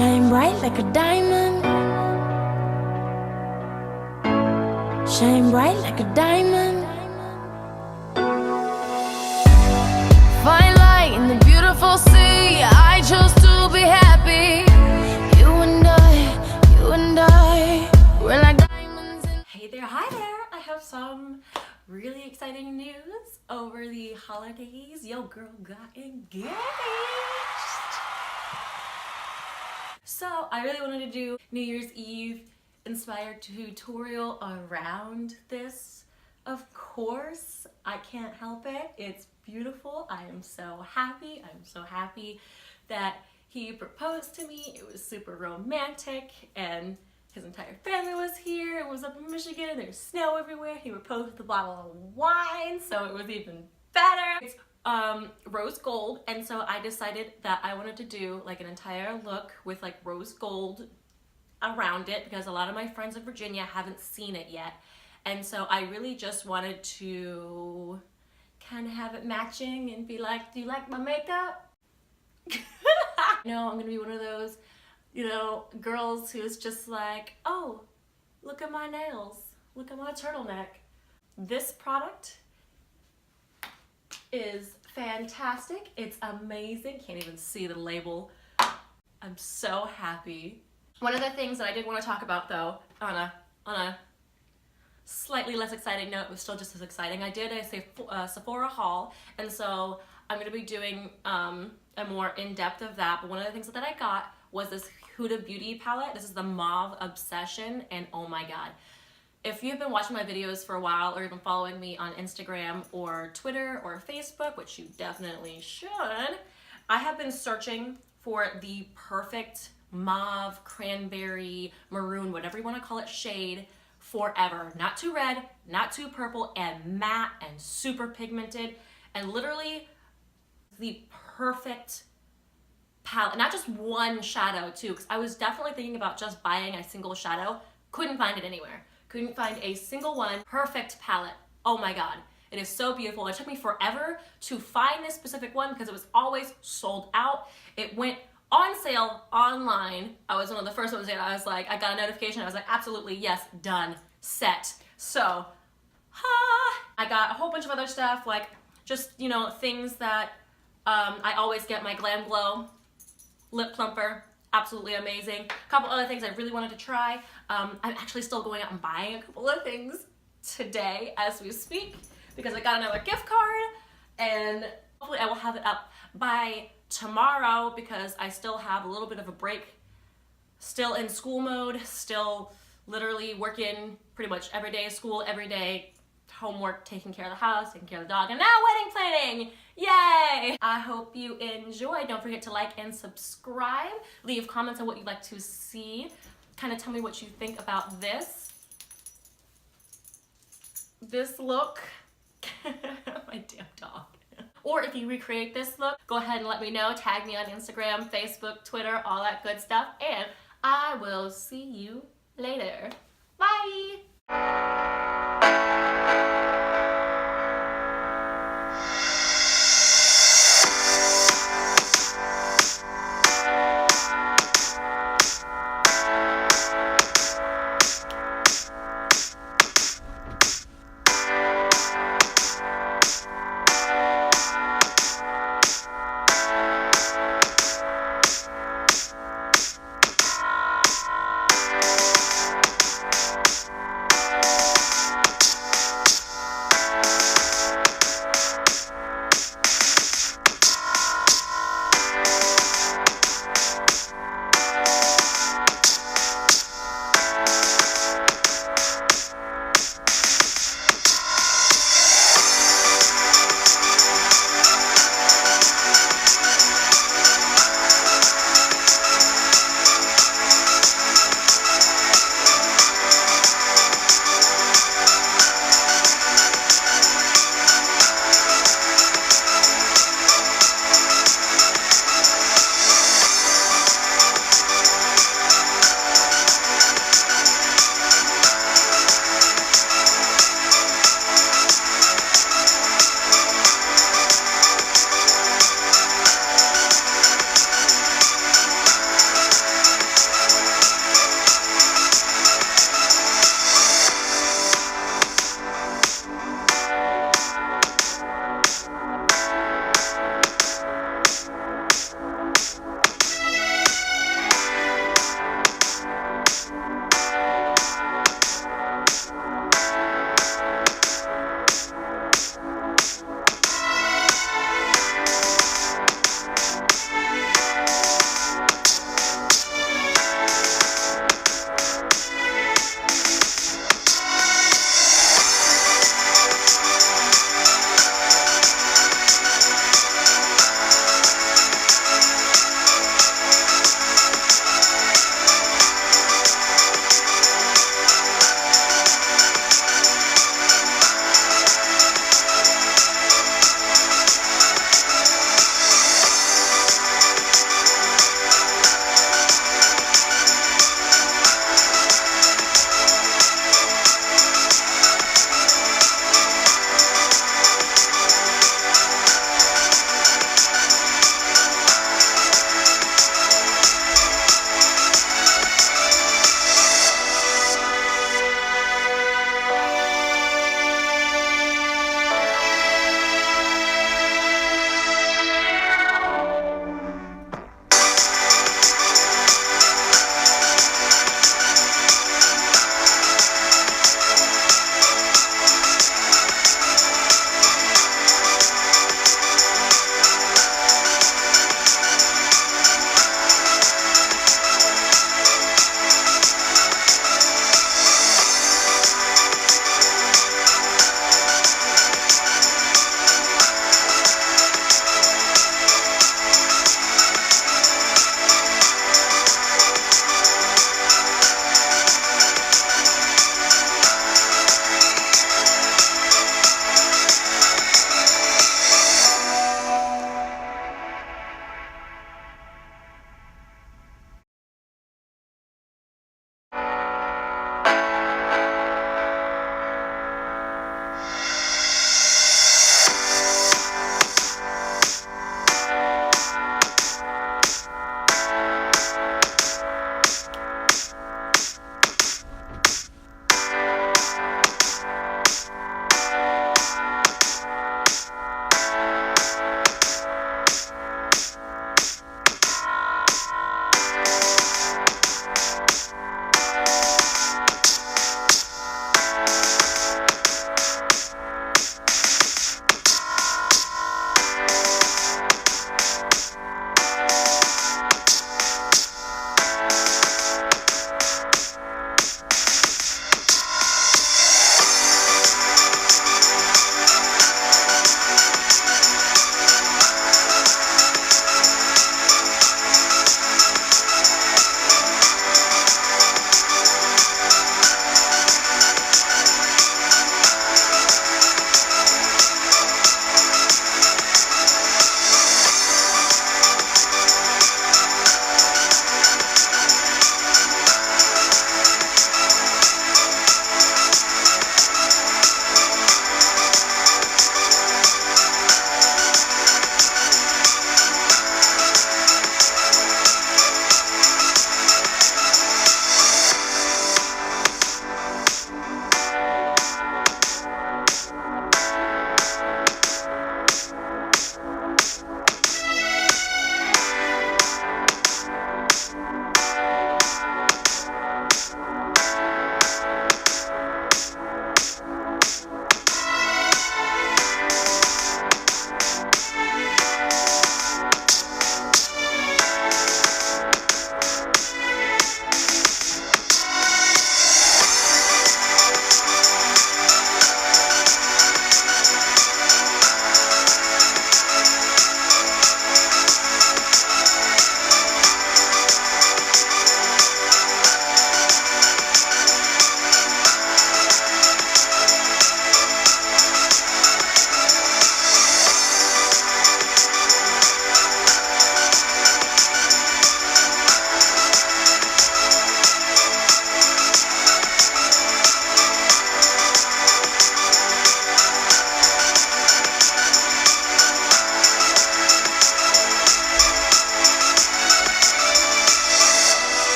Shine bright like a diamond. Shine bright like a diamond. Find light in the beautiful sea. I chose to be happy. You and I, we're like diamonds. Hey there, hi there. I have some really exciting news over the holidays. Yo, girl got engaged. So I really wanted to do New Year's Eve inspired tutorial around this. Of course, I can't help it. It's beautiful. I am so happy. I'm so happy that he proposed to me. It was super romantic and his entire family was here. It was up in Michigan. There's snow everywhere. He proposed with a bottle of wine, so it was even better. It's rose gold, and so I decided that I wanted to do like an entire look with like rose gold around it because a lot of my friends in Virginia haven't seen it yet. And so I really just wanted to kind of have it matching and be like, do you like my makeup? You know, I'm gonna be one of those, you know, girls who's just like, oh, look at my nails, look at my turtleneck. This product is fantastic. It's amazing. Can't even see the label. I'm so happy. One of the things that I did want to talk about though, on a slightly less exciting note, but still just as exciting, I did a Sephora haul, and so I'm going to be doing a more in-depth of that. But one of the things that I got was this Huda Beauty palette. This is the Mauve Obsession, and oh my god. If you've been watching my videos for a while or even following me on Instagram or Twitter or Facebook, which you definitely should, I have been searching for the perfect mauve, cranberry, maroon, whatever you want to call it, shade forever. Not too red, not too purple, and matte and super pigmented, and literally the perfect palette. Not just one shadow too, because I was definitely thinking about just buying a single shadow. Couldn't find it anywhere. Couldn't find a single one. Perfect palette. Oh my god. It is so beautiful. It took me forever to find this specific one because it was always sold out. It went on sale online. I was one of the first ones there. I was like, I got a notification. I was like, absolutely, yes, done, set. So, I got a whole bunch of other stuff, like just, you know, things that I always get. My Glam Glow lip plumper, absolutely amazing. A couple other things I really wanted to try. I'm actually still going out and buying a couple of things today as we speak because I got another gift card, and hopefully I will have it up by tomorrow because I still have a little bit of a break, still in school mode, still literally working pretty much every day, school every day, homework, taking care of the house, taking care of the dog, and now wedding planning. Yay! I hope you enjoy. Don't forget to like and subscribe. Leave comments on what you'd like to see. Kind of tell me what you think about this look. My damn dog. Or if you recreate this look, go ahead and let me know. Tag me on Instagram, Facebook, Twitter, all that good stuff. And I will see you later. Bye!